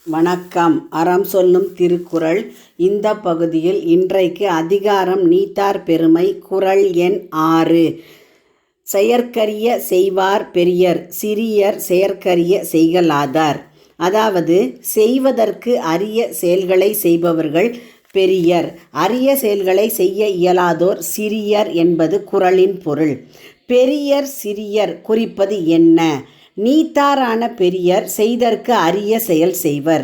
வணக்கம். அறம் சொல்லும் திருக்குறள். இந்த பகுதியில் இன்றைக்கு அதிகாரம் நீத்தார் பெருமை. குறள் எண் 6. செயற்கரிய செய்வார் பெரியர், சிறியர் செயற்கரிய செய்கலாதார். அதாவது செய்வதற்கு அரிய செயல்களை செய்பவர்கள் பெரியர், அரிய செயல்களை செய்ய இயலாதோர் சிறியர் என்பது குறளின் பொருள். பெரியர் சிறியர் குறிப்பது என்ன? நீத்தாரான பெரியர் செய்தற்கு அரிய செயல் செய்வர்.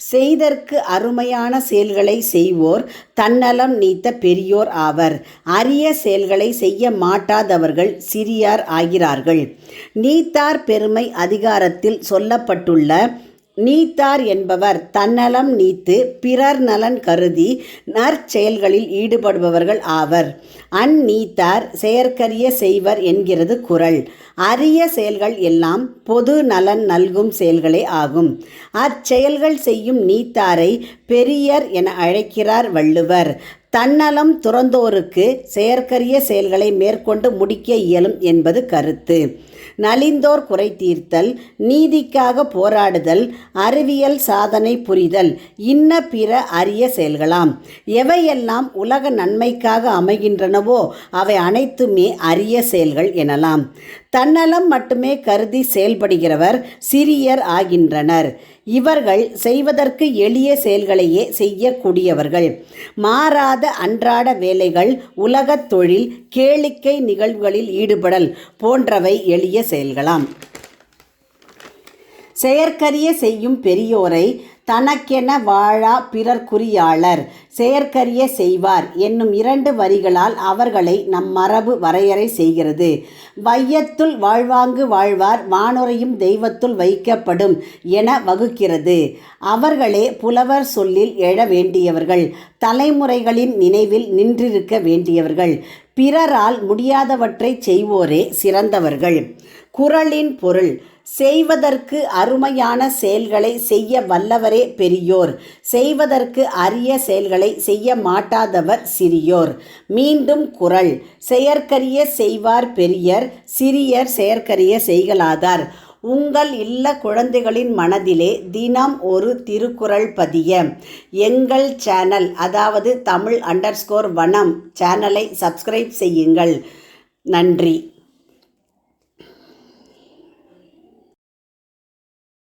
செய்தற்கு அருமையான செயல்களை செய்வோர் தன்னலம் நீத்த பெரியோர் ஆவர். அரிய செயல்களை செய்ய மாட்டாதவர்கள் சிறியார் ஆகிறார்கள். நீத்தார் பெருமை அதிகாரத்தில் சொல்லப்பட்டுள்ள நீத்தார் என்பவர் தன்னலம் நீத்து பிறர் நலன் கருதி நற்செயல்களில் ஈடுபடுபவர்கள் ஆவர். அந்நீத்தார் செயற்கரிய செய்வர் என்கிறது குறள். அரிய செயல்கள் எல்லாம் பொது நலன் நல்கும் செயல்களே ஆகும். அச்செயல்கள் செய்யும் நீத்தாரை பெரியர் என அழைக்கிறார் வள்ளுவர். தன்னலம் துறந்தோருக்கு செயற்கரிய செயல்களை மேற்கொண்டு முடிக்க இயலும் என்பது கருத்து. நலிந்தோர் குறை தீர்த்தல், நீதிக்காக போராடுதல், அறிவியல் சாதனை புரிதல் இன்ன பிற அரிய செயல்களாம். எவையெல்லாம் உலக நன்மைக்காக அமைகின்றனவோ அவை அனைத்துமே அரிய செயல்கள் எனலாம். தன்னலம் மட்டுமே கருதி செயல்படுகிறவர் சிறியர் ஆகின்றனர். இவர்கள் செய்வதற்கு எளிய செயல்களையே செய்யக்கூடியவர்கள். மாறாத அன்றாட வேலைகள், உலகத் தொழில், கேளிக்கை நிகழ்வுகளில் ஈடுபடல் போன்றவை எளிய செயல்களாம். செயற்கரிய செய்யும் பெரியோரை தனக்கென வாழா பிறர்க்குரியாளர், செயற்கரிய செய்வார் என்னும் 2 வரிகளால் அவர்களை நம் மரபு வரையறை செய்கிறது. வையத்துள் வாழ்வாங்கு வாழ்வார், வானுரையும் தெய்வத்துள் வைக்கப்படும் என வகுக்கிறது. அவர்களே புலவர் சொல்லில் எழ வேண்டியவர்கள், தலைமுறைகளின் நினைவில் நின்றிருக்க வேண்டியவர்கள். பிறரால் முடியாதவற்றை செய்வோரே சிறந்தவர்கள். குறளின் பொருள்: செய்வதற்கு அருமையான செயல்களை செய்ய வல்லவரே பெரியோர், செய்வதற்கு அரிய செயல்களை செய்ய மாட்டாதவர் சிறியோர். மீண்டும் குறள்: செயற்கரிய செய்வார் பெரியர், சிறியர் செயற்கரிய செய்கலாதார். உங்கள் இல்ல குழந்தைகளின் மனதிலே தினம் ஒரு திருக்குறள் பதிய எங்கள் சேனல், அதாவது தமிழ்_வனம் சேனலை சப்ஸ்கிரைப் செய்யுங்கள். நன்றி.